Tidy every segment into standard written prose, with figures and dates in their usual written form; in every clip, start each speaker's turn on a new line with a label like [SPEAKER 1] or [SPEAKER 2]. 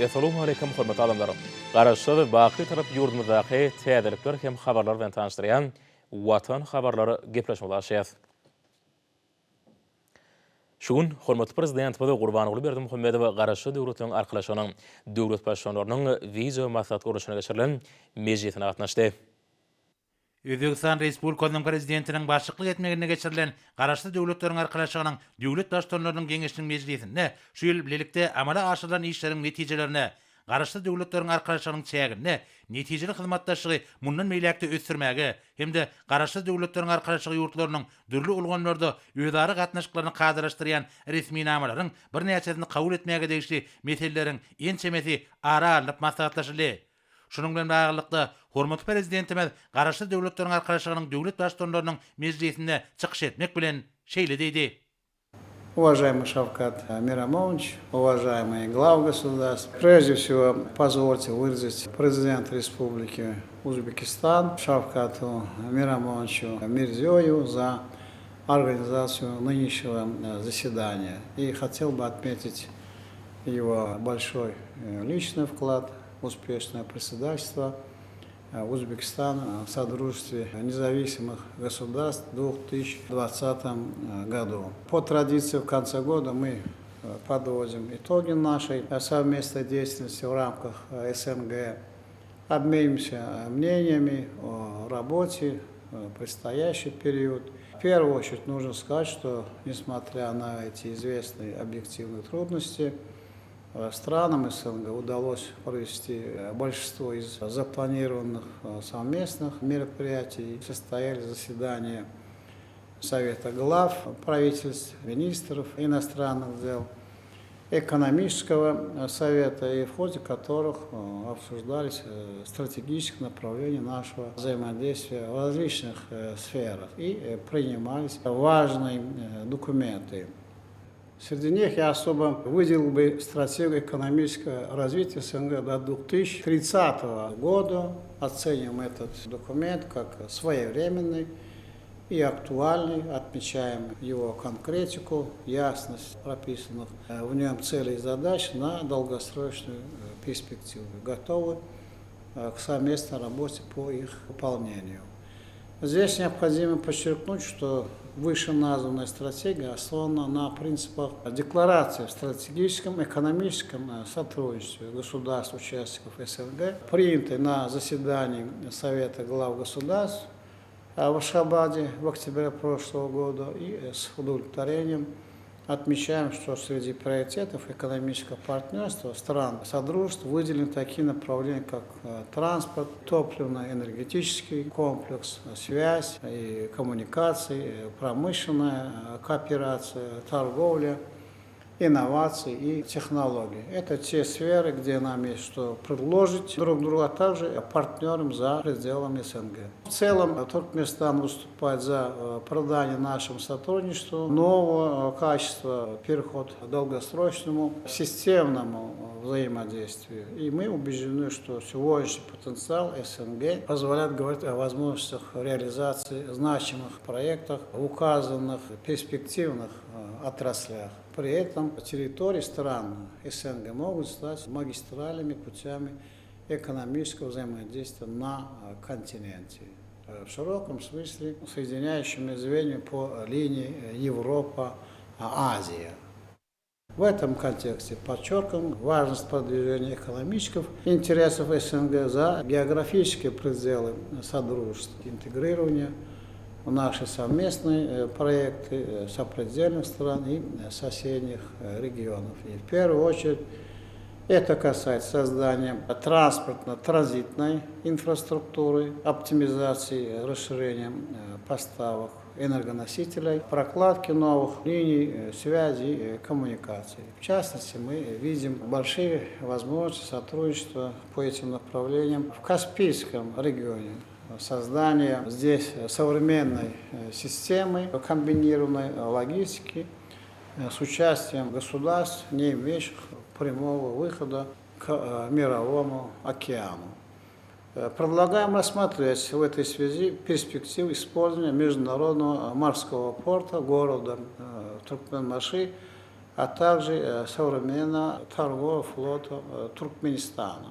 [SPEAKER 1] Assalamu alaikum hormatly adamlar. Garaşdy baqy tarap ýurdumyzdaky täzelikler hem habarlar bilen tanışdyrýan Watan habarlary gepleşmeli başlaýar. Şugun hormatly prezident we Gurbanoğlu Berdimuhammedow Garaşdy döwletiniň arkalaşanyň döwlet başçylarynyň wiza maksat görüşine geçirilen mejlisine gatnaşdy.
[SPEAKER 2] Özbekistan Respublikasynyň prezidentiniň başçylyk etmegine geçirilen Garaşdy döwletleriň arkalaşanyň döwlet başçylarynyň geňeşiniň mejlisinde şu ýyl bilelikde amala aşyrylan işleriň netijelerine, Garaşdy döwletleriň arkalaşanyň çägine, netijeli hyzmatdaşlygy mundan meýlekde ösdürmäge hemde Garaşdy döwletleriň arkalaşygy ýurtlarynyň dürli ulgamlarda öýdary gatnaşyklaryny kadalaşdyrýan resmi namalaryň bir näçesini kabul etmäge degişli meseleleriň en çemesi ara alyp maslahatlaşyly. Şunun bilen baglanykda hormatly prezidentimiz Garaşdy döwletleriň arkalaşygynyň döwlet başçylarynyň mejlisinde çykyş etmek bilen şeýle diýdi.
[SPEAKER 3] Уважаемый Шавкат Мирамович, уважаемые главы государств, прежде всего позвольте выразить президенту Республики Узбекистан Шавкату Мирамовичу Мирзиёеву за организацию нынешнего заседания. И хотел бы отметить его большой личный вклад, успешное председательство Узбекистана в Содружестве независимых государств в 2020 году. По традиции в конце года мы подводим итоги нашей совместной деятельности в рамках СНГ, обмениваемся мнениями о работе в предстоящий период. В первую очередь нужно сказать, что несмотря на эти известные объективные трудности, странам СНГ удалось провести большинство из запланированных совместных мероприятий. Состояли заседания Совета глав правительств, министров иностранных дел, экономического совета, и в ходе которых обсуждались стратегические направления нашего взаимодействия в различных сферах и принимались важные документы. Среди них я особо выделил бы стратегию экономического развития СНГ до 2030 года. Оценим этот документ как своевременный и актуальный, отмечаем его конкретику, ясность прописанных в нем целей и задач на долгосрочную перспективу. Готовы к совместной работе по их выполнению. Здесь необходимо подчеркнуть, что вышеназванная стратегия основана на принципах декларации в стратегическом экономическом сотрудничестве государств-участников СНГ, принятой на заседании Совета глав государств в Ашхабаде в октябре прошлого года, и с удовлетворением отмечаем, что среди приоритетов экономического партнерства стран Содружества выделены такие направления, как транспорт, топливно-энергетический комплекс, связь и коммуникации, промышленная кооперация, торговля, инновации и технологии. Это те сферы, где нам есть что предложить друг другу, а также партнерам за пределами СНГ. В целом Туркменистан выступает за продание нашему сотрудничеству нового качества, переход к долгосрочному системному взаимодействию. И мы убеждены, что сегодняшний потенциал СНГ позволяет говорить о возможностях реализации значимых проектов в указанных перспективных отраслях. При этом территории стран СНГ могут стать магистральными путями экономического взаимодействия на континенте. В широком смысле соединяющими звеньями по линии Европа-Азия. В этом контексте подчеркиваем важность продвижения экономических интересов СНГ за географические пределы Содружества, интегрирования в наши совместные проекты сопредельных стран и соседних регионов. И в первую очередь это касается создания транспортно-транзитной инфраструктуры, оптимизации, расширения поставок энергоносителей, прокладки новых линий связи и коммуникаций. В частности, мы видим большие возможности сотрудничества по этим направлениям в Каспийском регионе. Создание здесь современной системы комбинированной логистики с участием государств, не имеющих прямого выхода к Мировому океану. Предлагаем рассмотреть в этой связи перспективу использования международного морского порта города Туркменбаши а также современного торгового флота Туркменистана.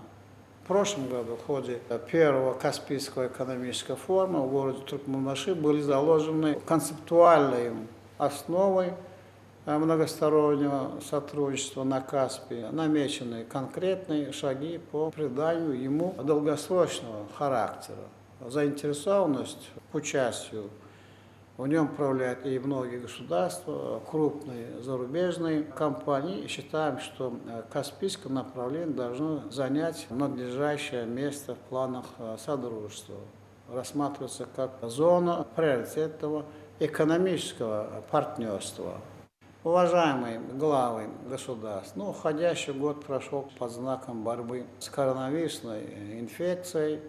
[SPEAKER 3] В прошлом году в ходе первого Каспийского экономического форума в городе Туркменбаши были заложены концептуальной основой многостороннего сотрудничества на Каспии, намечены конкретные шаги по приданию ему долгосрочного характера. Заинтересованность к участию в нем проявляют и многие государства, крупные зарубежные компании. И считаем, что Каспийское направление должно занять надлежащее место в планах содружества, рассматриваться как зона приоритетного экономического партнерства. Уважаемые главы государств, уходящий год прошел под знаком борьбы с коронавирусной инфекцией,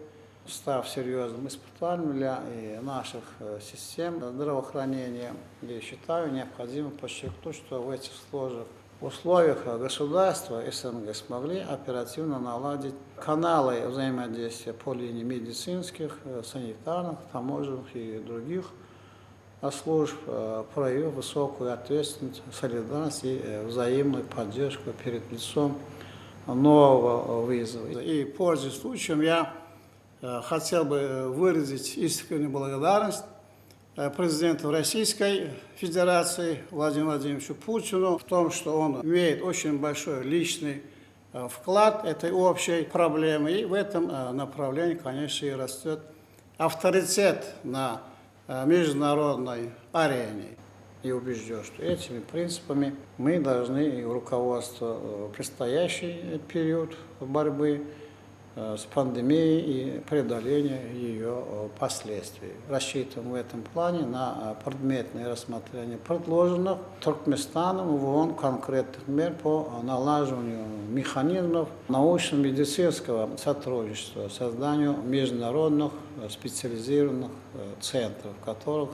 [SPEAKER 3] став серьезным испытанием для наших систем здравоохранения. И считаю необходимо подчеркнуть, что в этих сложных условиях государства СНГ смогли оперативно наладить каналы взаимодействия по линии медицинских, санитарных, таможенных и других служб, проявив высокую ответственность, солидарность и взаимную поддержку перед лицом нового вызова. И, пользуясь случаем, я хотел бы выразить искреннюю благодарность президенту Российской Федерации Владимиру Владимировичу Путину в том, что он имеет очень большой личный вклад этой общей проблемы. И в этом направлении, конечно, и растет авторитет на международной арене. И убежден, что этими принципами мы должны руководствоваться предстоящий период борьбы с пандемией и преодоления ее последствий. Рассчитываем в этом плане на предметное рассмотрение предложенных Туркменистаном в ООН конкретных мер по налаживанию механизмов научно-медицинского сотрудничества, созданию международных специализированных центров, в которых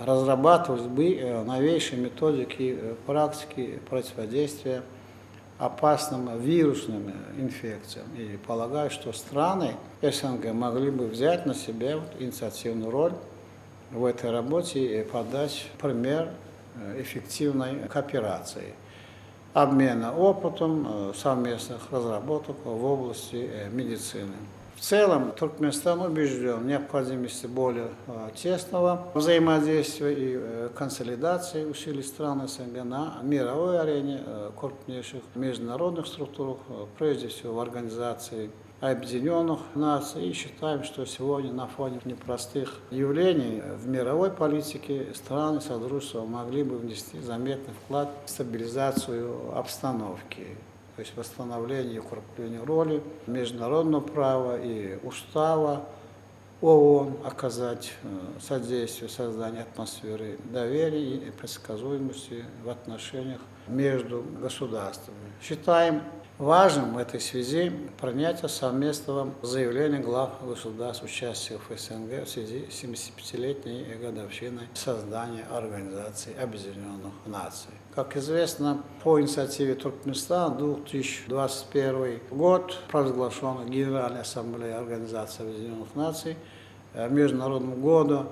[SPEAKER 3] разрабатывались бы новейшие методики практики противодействия опасным вирусным инфекциям. И полагаю, что страны СНГ могли бы взять на себя инициативную роль в этой работе и подать пример эффективной кооперации, обмена опытом, совместных разработок в области медицины. В целом, Туркменистан убежден в необходимости более тесного взаимодействия и консолидации усилий стран СНГ на мировой арене, крупнейших международных структурах, прежде всего в Организации Объединенных Наций. И считаем, что сегодня на фоне непростых явлений в мировой политике страны Содружества могли бы внести заметный вклад в стабилизацию обстановки, то есть восстановление и укрепление роли международного права и устава ООН, оказать содействие созданию атмосферы доверия и предсказуемости в отношениях между государствами. Считаем важным в этой связи принятие совместного заявления глав государств, участия в СНГ в связи с 75-летней годовщиной создания Организации Объединенных Наций. Как известно, по инициативе Туркменистана 2021 год провозглашен Генеральной Ассамблеей Организации Объединенных Наций Международным годом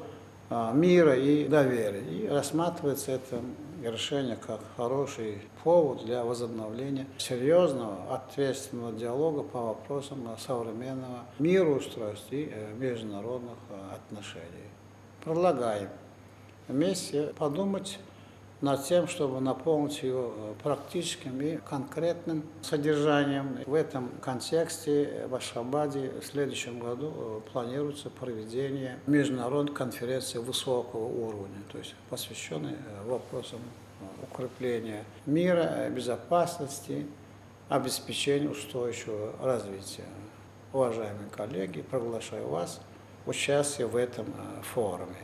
[SPEAKER 3] мира и доверия. И рассматривается это решение как хороший повод для возобновления серьезного, ответственного диалога по вопросам современного мироустройства и международных отношений. Предлагаем вместе подумать над тем, чтобы наполнить его практическим и конкретным содержанием. В этом контексте в Ашхабаде в следующем году планируется проведение международной конференции высокого уровня, то есть посвященной вопросам укрепления мира, безопасности, обеспечения устойчивого развития. Уважаемые коллеги, приглашаю вас в участие в этом форуме.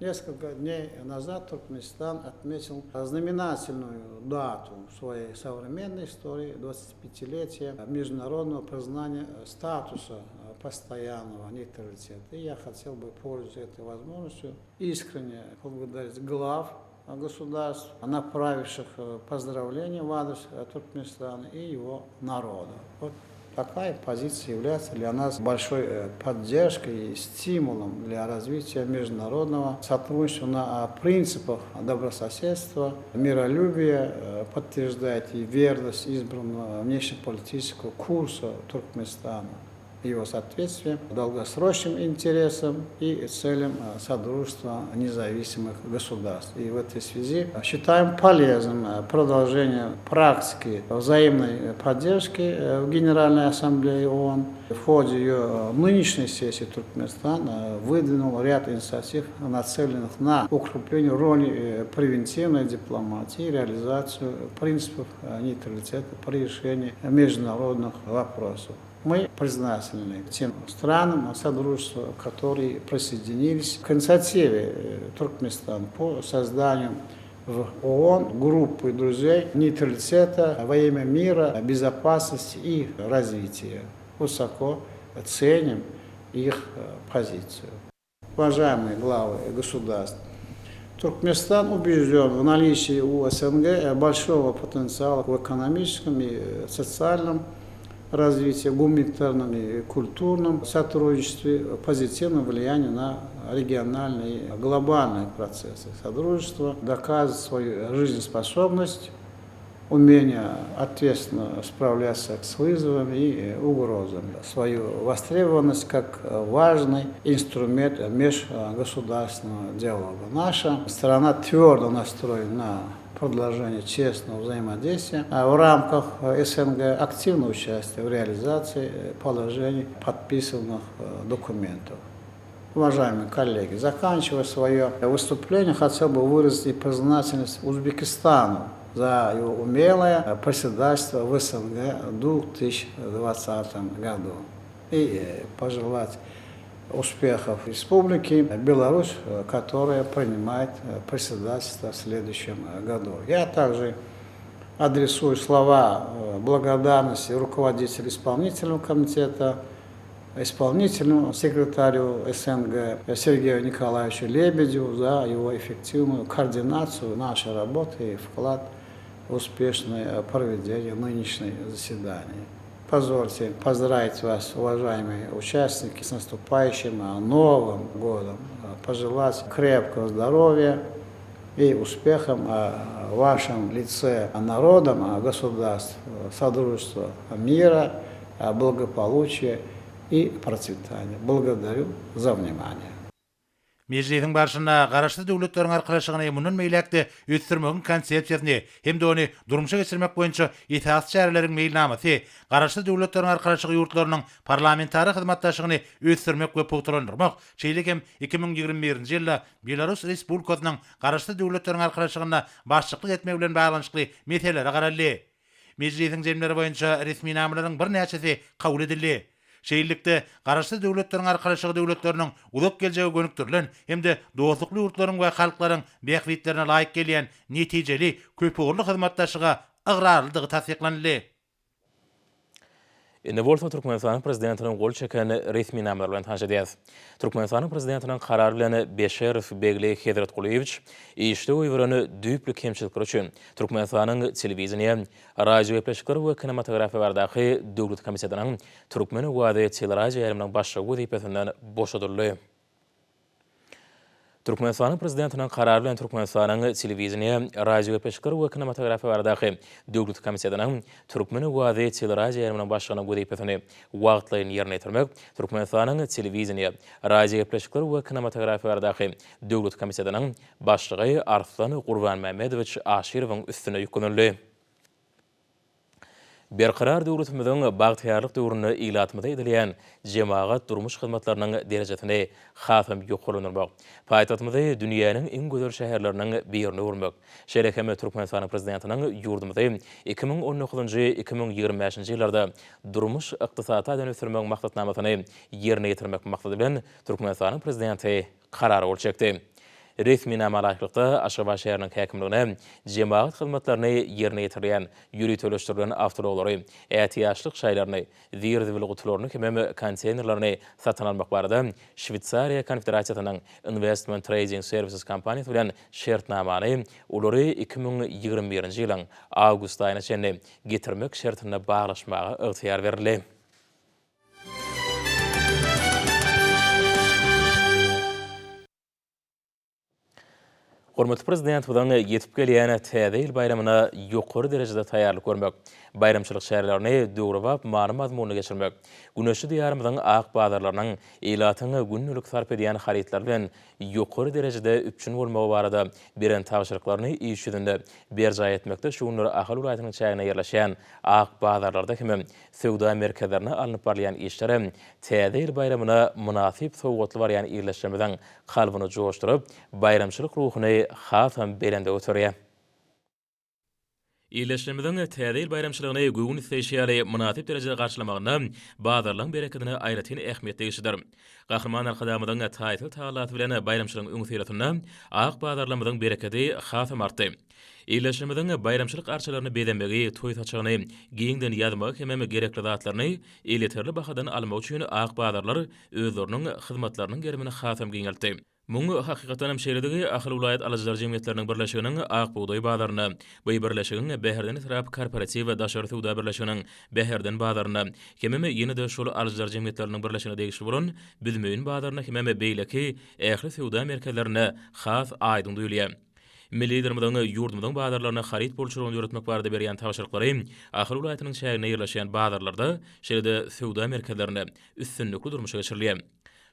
[SPEAKER 3] Несколько дней назад Туркменистан отметил знаменательную дату в своей современной истории, 25-летие международного признания статуса постоянного нейтралитета. И я хотел бы, пользуясь этой возможностью, искренне поблагодарить глав государств, направивших поздравления в адрес Туркменистана и его народа. Такая позиция является для нас большой поддержкой и стимулом для развития международного сотрудничества на принципах добрососедства, миролюбия, подтверждает и верность избранного внешнеполитического курса Туркменистана, его соответствие долгосрочным интересам и целям Содружества независимых государств. И в этой связи считаем полезным продолжение практики взаимной поддержки в Генеральной Ассамблее ООН. В ходе ее нынешней сессии Туркменистан выдвинул ряд инициатив, нацеленных на укрепление роли превентивной дипломатии и реализацию принципов нейтралитета при решении международных вопросов. Мы признательны тем странам Содружества, которые присоединились к инициативе Туркменистана по созданию в ООН группы друзей нейтралитета во имя мира, безопасности и развития. Высоко ценим их позицию. Уважаемые главы государств, Туркменистан убежден в наличии у СНГ большого потенциала в экономическом и социальном развитии, гуманитарном и культурном сотрудничестве, позитивном влиянии на региональные и глобальные процессы. Содружество доказывает свою жизнеспособность, умение ответственно справляться с вызовами и угрозами, свою востребованность как важный инструмент межгосударственного диалога. Наша страна твердо настроена на продолжение честного взаимодействия в рамках СНГ, активное участие в реализации положений подписанных документов. Уважаемые коллеги, заканчивая свое выступление, хотел бы выразить признательность Узбекистану за его умелое председательство в СНГ в 2020 году и пожелать успехов республики Беларусь, которая принимает председательство в следующем году. Я также адресую слова благодарности руководителю исполнительного комитета, исполнительному секретарю СНГ Сергею Николаевичу Лебедеву за его эффективную координацию нашей работы и вклад в успешное проведение нынешнего заседания. Позвольте поздравить вас, уважаемые участники, с наступающим Новым годом, пожелать крепкого здоровья и успехом в вашем лице народам, государств, Содружества мира, благополучия и процветания. Благодарю за внимание.
[SPEAKER 2] Meclisin başına garaşly döwletlerin arkalaşygyny mundan meýlekde ötürmegin konsepsiýasyny hem de ony durmuşa geçirmek boýunça itaat şäherleriň meýilnamasy, garaşly döwletlerin arkalaşygy ýurtlarynyň parlamentary hyzmatdaşlygyny ötürmek we pogtalandyrmak şeýle hem 2021-nji ýylda Belarus Respublikasynyň garaşly döwletlerin arkalaşygyna başçyklyk etmek bilen baglanyşykly meselelere garaldy. Meclisin jemleri boýunça resmi namalaryň bir näçesi kabul edildi. Şeýillikde garaşly döwletleriň arkalaşygy döwletleriniň uzak geljegi gönüktirilen hemde dostlukly ýurtlaryň we halklaryň beýikliklerine laýyk gelýän netijeli köpügürlük hyzmatdaşyga ıgrarlydygy tasdiklandy.
[SPEAKER 1] Indi bolsa Türkmenistanyň prezidentiniň gol çeken resmi namalar bilen tanışdys. Türkmenistanyň prezidentiniň karary bilen Beşerif Begli Hedret Guliýewich işde öýbereni düýpli kemçilikler üçin Türkmenistanyň telewizioniýa, radio gepleşikler we kinematografiýa bardaky döwlet komissiyanyň Türkmen wady teleradio ýerimiň başçy wezipesinden boşadyldy. Türkmenistanyň prezidentiniň karary bilen Türkmenistanyň telewizioniýa, radio gepleşikler we kinematografiýa bardaky döwlet komissiyanyň Türkmen wady teleradio ýerimiň başçylygyna wezipesini wagtlaýyn ýerine ýetirmek, Türkmenistanyň telewizioniýa, radio gepleşikler we kinematografiýa bardaky döwlet komissiyanyň başçyly Arslan Gurbanmamedowich Aşyrowyň üstüne ýüklenildi. Berqarar döwletimiziň bagtyarlyk döwrüne ilatmada edilýän jemaat durmuş hyzmatlarynyň derejesini hasam ýokalanyrmak, paýtagtymyzy dünýäniň iň gözel şäherleriniň birine urmak, şerekeme Türkmenistanyň prezidentiniň ýurdumyzy 2019-2025-nji ýyllarda durmuş ykdysata dönüşdirmek maksatnamasyny ýerine ýetirmek maksady bilen Türkmenistanyň prezidenti karar bolçakdy. Resmi namalaşykda Aşgabat şäheriniň häkimligine jemaat hyzmatlaryny ýerine ýetirýän ýürütülüşdirilen awtologary, ätiýaçlyk şaýlaryny, zirdiwil gutularyny hem konteynerlaryny satan almak barada Şwitsariýa Konfederasiýasynyň Investment Trading Services kompaniýasy bilen şertnamany olary 2021-nji ýylyň awgust aýyna çenli getirmek şertine baglaşmaga ygtyýar berildi. Hormatly prezident bilen yetip gelýän täze ýyl bayramyna ýokary derejede taýýarlyk görmek, bayramçylyk şäherlerini döwrübap many mazmuny geçirmek, güneşli diýarymyzyň ak bazarlarynyň ýylatyny günnülik sarp edýän haritler bilen ýokary derejede üpçün bolmagy barada beren tabşyryklaryny iş ýüzünde berja etmekde şuňlar Ahal ulaýatynyň çägine ýerleşýän ak bazarlarda hem sowda merkezlerine alınıp barlayan işlere täze ýyl bayramyna munasip sowgatly barýan ýerleşmeden kalbyny joşdurup bayramçylyk ruhuny hasam berende oturýar. Ýerleşmeden täze ýyl bayramçylygyny göwün isleýşýäri munasip derejede garşylamagyna bazarlaryň bereketine aýratyn ähmiýet degişdir. Gahrman alkadamyň taýtyl taýlaty bilen bayramçylygyň öňsüýretine ak bazarlamyň bereketi hasam artdy. Ýerleşmeden bayramçylyk arçalaryny bedenmegi, toý taçagyny, giňden ýazmak hemem gerekli zatlaryny eliterli bahadan almak üçin ak bazarlar özleriniň hyzmatlarynyň gerimini hasam giňeltdi. Muňa hakykatan hem şeýledigi Ahal ulaýat alyjylar jemgyýetleriniň birleşiginiň ak buğday bazarına, bu birleşiginiň Beherden Israp Korporativ we Daşary Sowda birleşiginiň Beherden bazaryna, hemem ýene-de şol alyjylar jemgyýetleriniň birleşigine degişli bolan Büdmeýin bazaryna hemem beýleki ähli sowda merkezlerine has aýdyn duýulýar. Milliýetlerimiň ýurdumyň bazarlaryna harit bolçulugyny ýöretmek barada berýän tabşyryklary Ahal ulaýatynyň şäherine ýerleşýän bazarlarda şeýle sowda merkezlerine üstünlikli durmuşa geçirilýär.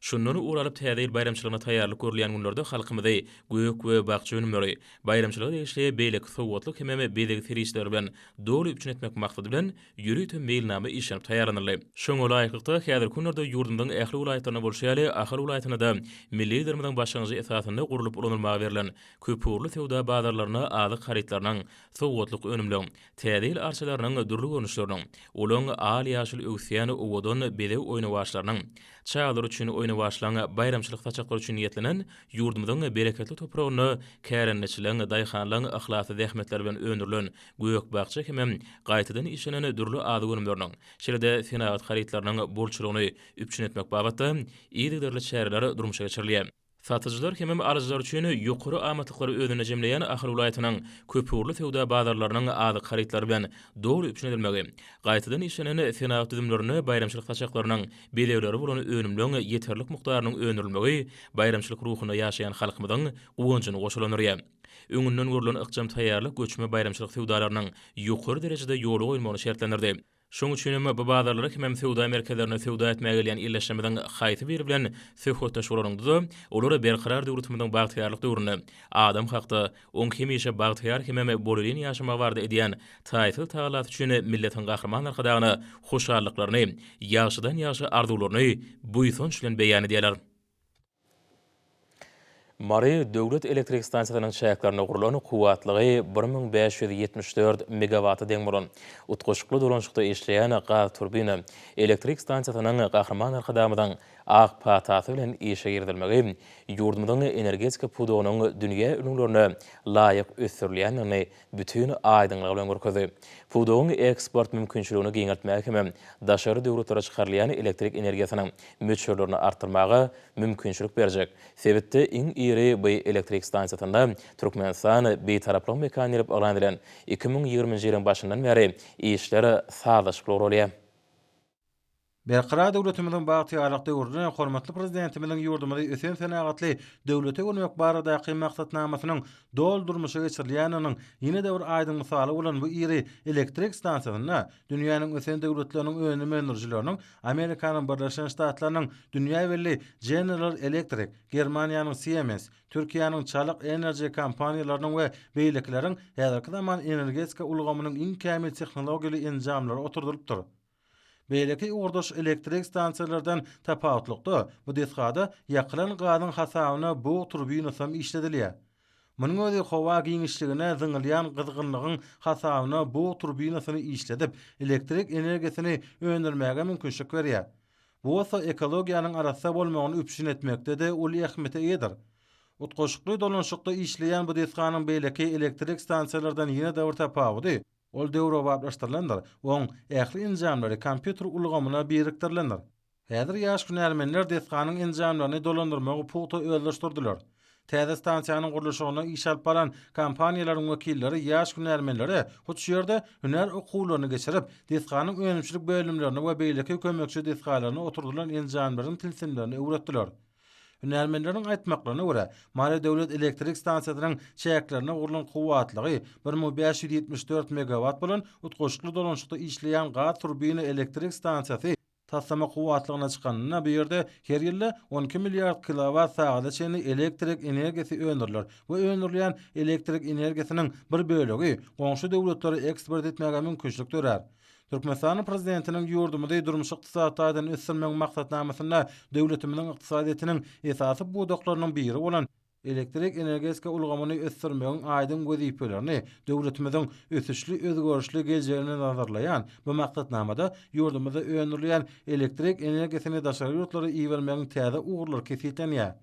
[SPEAKER 1] Şundan uralyp täze ýyl bayramçylygyna taýýarlyk görülýän günlerde halkymyzy göýük we bagçy önümleri bayramçylyga degişli beýlek sowgatlyk hemem beýlek serişler bilen dolu üçin etmek maksady bilen ýürüýtüm mailnama işlenip taýýarlanýar. Şoňa laýyklykda häzir günlerde ýurdumyň ähli ulaýatlaryna bolşýaly Ahal ulaýatyna da milli dermeden başlanýy esasynda gurulyp ulanylmagy berilen köpürli sowda bazarlaryna azyk haritlarynyň sowgatlyk önümleri täze ýyl arçalarynyň durly görnüşlerini olaň al ýaşyl öwsýany owodon bedew oýna başlarynyň çağlar üçin oýna başlaňy bayramçylyk taçaklar üçin niýetlenen ýurdumyň bereketli topragyny kärenleçilen daýhanlaryň ahlasy zähmetler bilen önürlen göýük bagça hemem gaýtadan işlenen durly ady görümleriniň şeýle senagat haritlarynyň bolçulugyny üpçün etmek babatda ýerli şäherler durmuşa geçirilýär. Satyjylar hemem alyjylar üçin ýokary amatyklary özüne jemleýän Ahal ulaýatynyň köpürli sowda bazarlarynyň azyk haritlary bilen dogry üpçün edilmegi, gaýtadan işlenen senagat düzümlerini bayramçylyk taçaklarynyň bedewleri bolan önümlüň ýeterlik mukdarynyň öňürilmegi bayramçylyk ruhuny ýaşaýan halkymyzyň uwanjyny goşulanýar. Öňünden görülen ykjam taýýarlyk göçme bayramçylyk sowdalarynyň ýokary derejede ýoly goýulmagyny şertlendirdi. Şoň üçin bu bazarlara hemem sowda merkezlerine sowda etmäge gelýän ýerleşmeden haýty biri bilen söhbetdeş bolaryndy. Olary berqarar döwletimiň bagtyarlyk döwrüne adam hakda oň hemişe bagtyar hemem bolýan ýaşama bardy edýän taýtyl taýlat üçin milletin gahrmanlar hadagyny hoşallyklaryny, ýaşydan ýaşa arzuwlaryny buýsun bilen beýan edýärler. Mari döwlet elektrik stansiýasynyň şäherlerine gurulan kuwatlygy 1574 megawata deň bolan utgoşukly dolanşykda işleýän gaz turbina elektrik stansiýasynyň gahrmanlar hadamydan ak patasy bilen işe girdilmegi ýurdumyň energetika pudogynyň dünýä ünlülerine laýyk ösürilýänini bütün aýdynlyk bilen görkezdi. Pudogyň eksport mümkinçiligini giňeltmäge hem daşary döwletlere çykarylýan elektrik energiýasynyň möçürlerini artyrmaga mümkinçilik berjek. Sebäpde iň iri bu elektrik stansiýasynda Türkmenistan beýtaraplyk mekan ýerip alandylan 2020-nji ýylyň başyndan beri işleri sazyşykly bolýar.
[SPEAKER 4] Berqarar döwletimiziň bagtyarlyk döwrüne hormatly prezidentimiziň ýurdumyzy ösen senagatly döwlete görmek baradaky maksatnamasynyň doldurmuşa geçirilýäniniň ýene däwr aýdyn misaly bolan bu iri elektrik stansiýasyna dünýäniň ösen döwletleriniň önüme enerjileriniň Amerikanyň Birleşen Ştatlarynyň dünýä belli General Electric, Germaniýanyň Siemens, Türkiýanyň çalyk enerji kompaniýalarynyň we beýlekleriň häzirki zaman energetika ulgamynyň iň kämil tehnologiýaly enjamlary oturdulypdyr. Beýleki urduş elektrik stansiýalardan tapawutlykda bu desgada ýakylan gazyň hasabyna bu turbinasam işledilýär. Munyň özi howa giňişligine zyňylýan gyzgynlygyň hasabyna bu turbinasyny işledip elektrik energiýasini öňdirmäge mümkinçilik berýär. Bu esa ekologiýanyň arasy bolmagyny üpçün etmekde de uly ähmiýete eýdir. Utgoşukly dolanşykda işleýän bu desganyň beýleki elektrik stansiýalardan ýene däwr tapawuty ol döwre wagtlaşdyrylandyr. Oň ähli enjamlary kompýuter ulgamyna birikdirilendir. Häzir ýaş günärmenler desganyň enjamlaryny dolandyrmagy puta öldürdirdiler. Täze stansiýanyň gurulşygyna iş alyp baran kompaniýalaryň wekilleri ýaş günärmenlere huç ýerde hüner okuwlaryny geçirip desganyň önümçilik bölümlerini we beýleki kömekçi desgalaryny oturdulan enjamlaryň tilsimlerini öwretdiler. Hünärmenleriň aýtmaklaryna görä, Mali döwlet elektrik stansiýasynyň çäklerine gurulan kuwatlygy 1574 megawatt bolan utgoşukly dolanşykda işleýän gaz turbina elektrik stansiýasy taslama kuwatlygyna çykanyna bu ýerde her ýyly 12 milliard kilowatt sagada çenli elektrik energiýasy öňdüriler we öňdürilýän elektrik energiýasynyň bir bölegi goňşy döwletlere eksport etmäge mümkinçilik törer. Türkmenistan prezidentiniň ýurdumyda durmuş ykdysadyny ösürmek maksatnamasyna döwletimiziň ykdysadynyň esasy budaklarynyň biri bolan elektrik energetika ulgamany ösürmegiň aýdym gözipelerini döwletimiziň ösüşli özgörüşli geleceğine nazarlayan bu maksatnamada ýurdumyzda öňdürilýän elektrik energiýasyny daşary ýurtlary iýermegiň täze ugurlary kesitlenýär.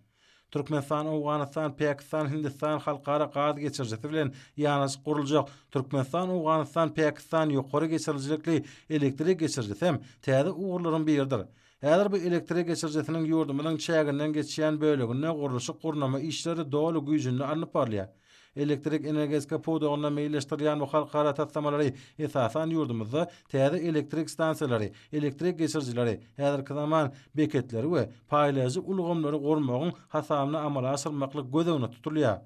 [SPEAKER 4] Türkmenistan, Awganistan, Pakistan, Hindistan halkara gaz geçirjisi bilen ýanaş guruljak Türkmenistan, Awganistan, Pakistan ýokary geçirjilikli elektrik geçirjisi hem täze ugurlaryň biridir. Häzir bu elektrik geçirjisiniň ýurdumynyň çäginden geçýän bölegine gurulşy gurnama işleri dolu güýjünde alınıp barýar. Elektrik energetika podagyna meýilleşdirilýän bu halkara taslamalary esasan ýurdumyzda täze elektrik stansiýalary, elektrik geçirjileri, häzirki zaman beketleri we paýlaýjy ulgamlary gormagyň hasabyna amala aşyrmaklyk gözegine tutulýar.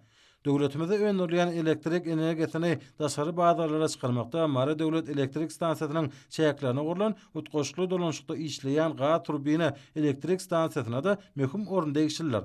[SPEAKER 4] Döwletimizde öňdürilýän elektrik energiýasyny daşary bazarlara çykarmakda Mali döwlet elektrik stansiýasynyň çäklerine gurulan utgoşukly dolanşykda işleýän gaz turbina elektrik stansiýasyna da möhüm orunda egişirler.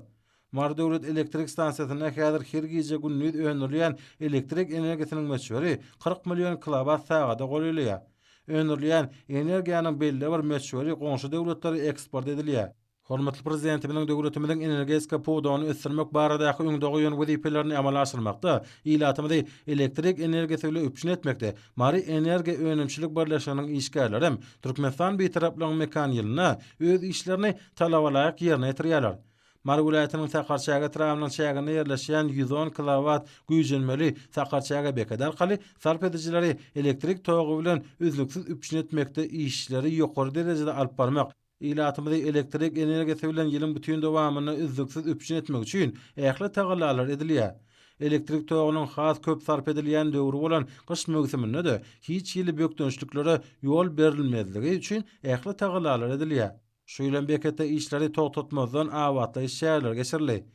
[SPEAKER 4] Mali döwlet elektrik stansiýasyna häzir her gije günnüz öňdürilýän elektrik energiýasynyň meçhuri 40 million kilowatt sagada goýulýar. Öňdürilýän energiýanyň belli bir meçhuri goňşy döwletlere eksport edilýär. Hormatly prezidentimiň döwletimiziň energetika podagyny ösürmek baradaky öňdäki ýön wezipelerini amala aşyrmakda, ýylatymyzy elektrik energiýasy bilen öpüşün etmekde. Mali energiýa önümçilik birleşiginiň işgärleri hem Türkmenistan beýtaraplaryň mekan ýylyna öz işlerini talabalaýak ýerine ýetirýärler. Mali vilayatynyň Sakarçaga tramynyň çägine ýerleşýän 110 kilowatt güýjenmeli Sakarçaga bekeder arkaly sarp edijileri elektrik togy bilen üzlüksiz öpüşün etmekde işleri ýokary derejede alyp barmak. Ýylatymyzy elektrik energiýasy bilen ýylyň bütün dowamyny üzlüksiz öpüşün etmek üçin ähli tagallalar edilýär. Elektrik togynyň has köp sarp edilýän döwri bolan gyş mövsiminde de hiç ýyly bökdönçliklere ýol berilmezligi üçin ähli tagallalar edilýär. Şu ýylan beketde işleri togtatmazdan awatly şäherler geçirildi.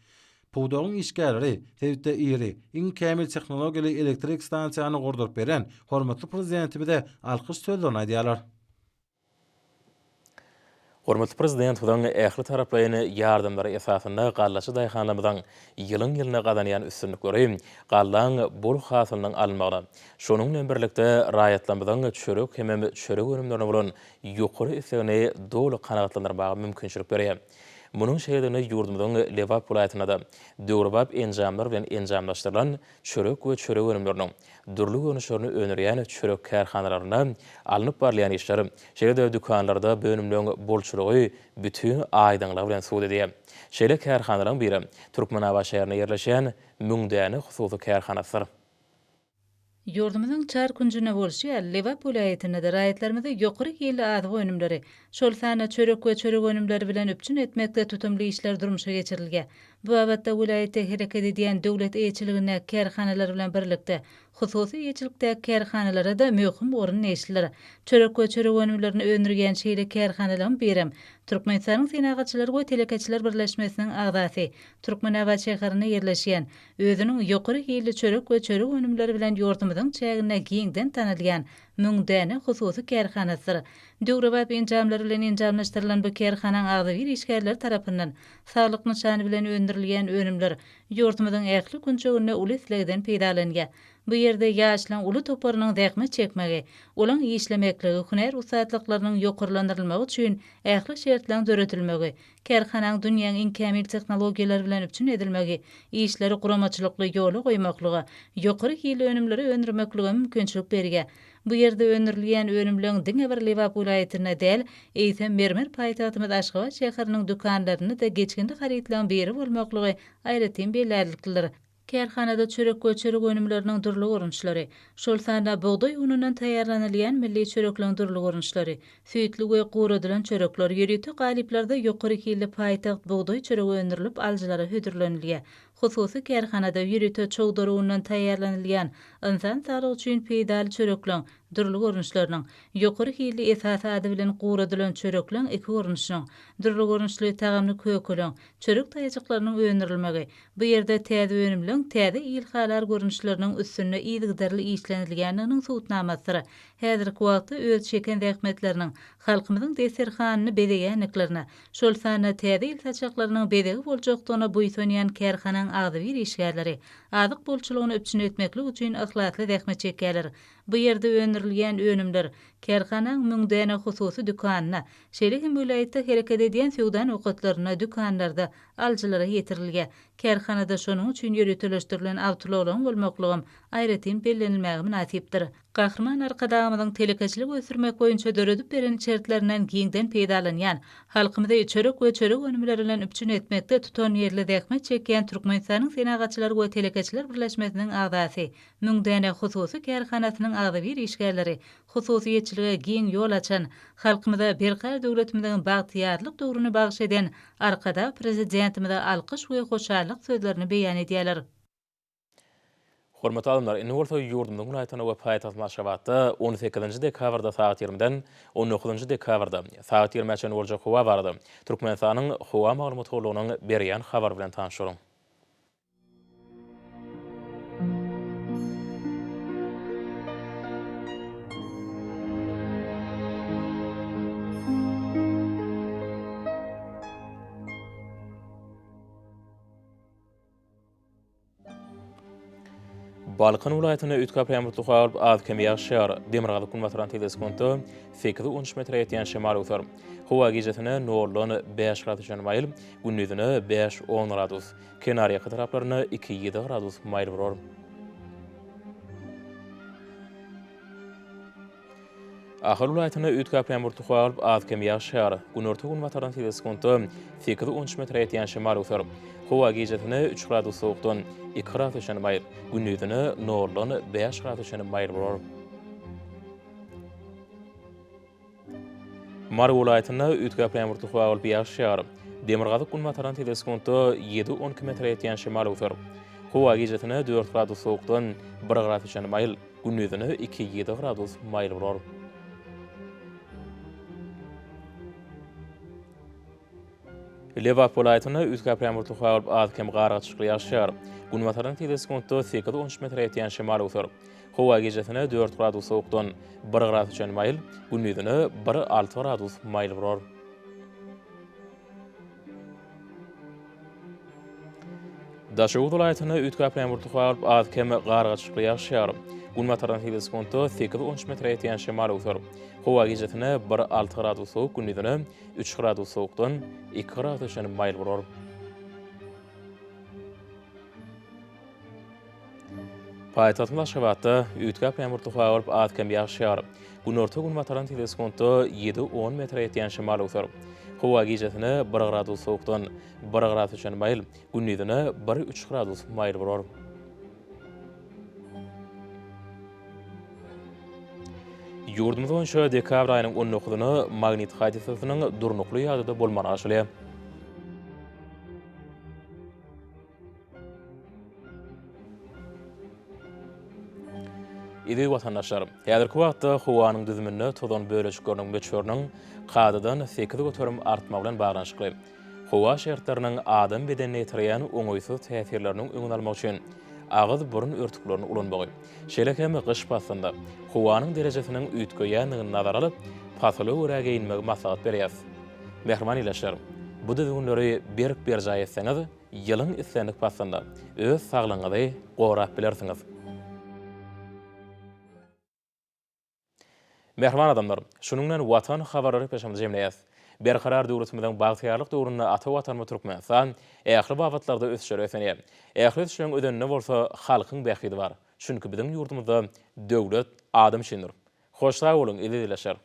[SPEAKER 4] Podagyň işgärleri tebde iri, iň kämil tehnologiýaly elektrik stansiýany gurduryp beren hormatly prezidentimize alkyş sözlerini aýdýarlar.
[SPEAKER 1] Hormatly prezident bilen ähli taraplaryny ýardymlary esasynda gallaçy daýhanlamyň ýylyň-ýylyna gadanýan üstünlikleri gallaň bol hasylynyň almagyna, şonuň bilen birlikde raýatlamyň çörek hem çörek önümlerine bolan ýokary islegini dolu kanagatlandyrmagy mümkinçilik berýär. Munun şeýledini ýurdumyzyň Lewap vilayatyna da döwrebap enjamlar bilen enjamlaşdyrylan çörek we çörek önümleriniň durly görnüşlerini öňürýän çörek kärhanalaryna alınıp barýan işler şeýle dükanlarda bölümleriň bolçulugy bütün aýdyňlyk bilen suwd edýär. Şeýle kärhanalaryň biri Türkmenawa şäherine ýerleşýän Müňdäni hususy kärhanasy.
[SPEAKER 5] Ýurdumyzyň çar günjüne bolşy Lewap vilayatyna da raýatlarymyza ýokary ýyly adyg önümleri, şol sana çörek we çörek önümleri bilen öpçün etmekde tutumly işler durmuşa geçirilge. Bu abatda vilayatda hereket edýän döwlet eýçiligine kärhanalar bilen birlikde hususy eýçilikde kärhanalara da möhüm orun eşiler. Çörek we çörek önümlerini öňürgen şeýle kärhanalaryň birem Türkmenistanyň Senagatçylar we Telekeçiler Birleşmesiniň agdasy Türkmenawa şäherine ýerleşýän özüniň ýokary ýyly çörek we çörek önümleri bilen ýurdumyzyň çägine giňden tanylýan Müňdäni hususy kärhanasy. Döwrebap enjamlary bilen enjamlaşdyrylan bu kärhanaň agdy bir işgärler tarapyndan saglyk nyşany bilen öňdürilýän önümler ýurdumyzyň ähli günjegine uly islegden peýdalanýar. Bu ýerde ýaşlan uly toparynyň däkme çekmegi, olaň işlemekligi, huner usatlyklarynyň ýokarlandyrylmagy üçin ähli şertlaryň döretilmegi, kärhanaň dünýäň iň kämil tehnologiýalar bilen öpçün edilmegi, işleri guramaçylykly ýoly goýmaklygy, ýokary ýyly önümleri öňürmekligi mümkinçilik berýär. Bu ýerde öňürilýän önümleriň diňe bir Lewap vilayatyna däl, eýsem mermer paýtagtymyz Aşgabat şäheriniň dükanlaryny da geçgende haritlaryň biri bolmaklygy aýratyn belärlikler. Kärhanada çörek we çörek önümleriniň durly görünüşleri, şol sana buğday unundan taýýarlanylýan milli çörekleriň durly görünüşleri, süýtli we guradylan çörekler ýerite galyplarda ýokary ýyly paýtagt buğday çöregi öňürilip aljylara hödürlenilýär. hususy kärhanada ýürüte çogdaruwundan taýýarlanylýan insan saglygy üçin peýdal çörekleň dürli görnüşleriniň ýokary hilli esasady bilen guradylan çörekleň iki görnüşiniň dürli görnüşli tagamly kökeleň çörek taýjyklarynyň öňerilmegi bu ýerde täze önümleň täze ilhalar görnüşleriniň üstüne ýygydarly işlenilýändiginiň suwutnamasyry häzirki wagtda öz çeken zähmetleriniň halkymyzyň deserhanyny bedegänliklerine şol sana täze il saçaklarynyň bedegi boljakdygyna buýsanýan kärhanaň agdy bir işgärleri azyk bolçulugyny öpçün etmeklik üçin ahlatly zähmet çekýärler. Bu ýerde öňerilýän önümler kärhanaň müňdäne hususy dükanyna, şeýle hem vilayetde hereket edýän sowdan okatlaryna dükanlarda aljylara ýetirilýär. Kärhanada şonuň üçin ýürütleşdirilen awtologlaryň bolmaklygym aýratyn bellenilmägi münasipdir. Gahrman arkadağımyzyň telekeçilik ösürmek boýunça döredip beren şertlerinden giňden peýdalanýan, halkymyza çörek we çörek önümleri bilen üpçün etmekde tutan ýerli zähmet çekýän Türkmenistanyň Senagatçylar we Telekeçiler Birleşmesiniň agdasy, müňdäne hususy kärhanasynyň agdy bir işgärleri, hususiýetçilige giň ýol açan, halkymyza berkar döwletimiziň bagtyarlyk döwrüne bagyş eden arkada prezidentimize alkyş we hoşallyk sözlerini beýan edýärler.
[SPEAKER 1] Hormatly adamlar, indi bolsa ýurdumyň vilayatyna we paýtagyna Aşgabatda 18-nji dekabrda saat 20-den 19-njy dekabrda saat 20-çe boljak howa bardy. Türkmenistanyň howa maglumat howlugynyň berýän habar bilen tanışyryň. Balkan vilayatyna ütkap ýamurly haýaryp az kem ýaşar Demirgazy kunwataran teleskonto 8-13 metre ýetýän şemal öter. Howa gijetine norlan 5 gradus mayl, gündüzine 5-10 gradus, kenarya taraplaryna 2-7 gradus mayl bolar. Ahar vilayatyna ütkap ýamurly haýaryp az kem ýaşar günorta kunwataran teleskonto 8-13 metre ýetýän şemal öter. Howa gijetine 3 gradus sowukdan 2 gradus mayl, gündüzine norlan 5 gradus mayl bolar. Mar vilayatyna ütkap ýamurly haýaryp ýaşar. Demirgazy kunwataran teleskonto 7-12 metre ýetýän şemal öter. Howa gijetine 4 gradus sowukdan 1 gradus mayl, gündüzine 2-7 gradus mayl bolar. Lewap vilayatyna ütkap ýamurly haýaryp az kem gargaçyk ýaşar. Kunwataran teleskonto 8-13 metre ýetýän şemal öter. Howa gijetine 4 gradus sowukdan 1 gradus mayl, gündüzine 1-6 gradus mayl bolar. Daşowut vilayatyna ütkap ýamurly haýaryp az kem gargaçyk ýaşar. Kunwataran teleskonto 8-13 metre ýetýän şemal öter. Howa gijetine 1-6 gradus sowuk, gündüzine 3 gradus sowukdan 2 gradus mayl bolar. Paýtagyň Aşgabatda ütkap ýamurly haýaryp az kem ýaşar. Günorta kunwataran teleskonto 7-10 metre ýetýän şemal öter. Howa gijetine 1 gradus sowukdan 1 gradus mayl, gündüzine 1-3 gradus mayl bolar. Ýurdumyz boýunça dekabr aýynyň 19-nyny magnit hadisasynyň durnukly ýadyda bolmany aşylýar. Ýa-da watandaşlar, häzirki wagtda howanyň düzümine tozan böleşik görnüň beçörüniň qadadan 8 göterim artmagy bilen baglanşykly. Howa şertleriniň adam bedenine ýetirýän oňoýsuz täsirleriniň öňüni almak üçin ağız burun örtüklerini ulanmagy. Şeýle-hem gyş passanda howanyň derejesiniň üýtgeýändigini nazar alyp, pasaly öräge inmegi maslahat berýär. Mehriman ýylaşlar, bu düzgünleri berip berjaý etseňiz, ýylyň islendik passanda öz saglygyňyzy gorap bilersiňiz. Mehriman adamlar, şunundan watan habarlary peşamda jemleýär. Berkarar döwletimiziň bagtyarlyk döwründe ata watanmy Türkmenistan ähli babatlarda ösüşür ösenýär. Ähli ösüşüň ödenine bolsa halkyň bähidi bar. Çünki biziň ýurdumyzda döwlet adam şendir. Hoş sag bolun, ýylaşar.